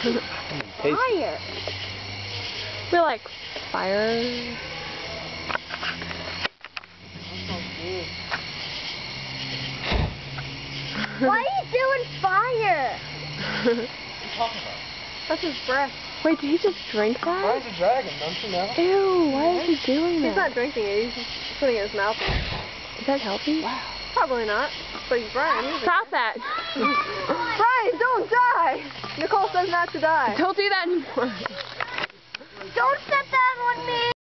Fire. We like fire. Why are you doing fire? What are you talking about? That's his breath. Wait, did he just drink that? Brian's a dragon, don't you know? Ew, why is he doing that? He's not drinking it, he's just putting it in his mouth. Is that healthy? Wow. Probably not. But he's Brian. Stop that! Brian, don't die! Nicole says not to die. Don't do that anymore. Don't set that on me!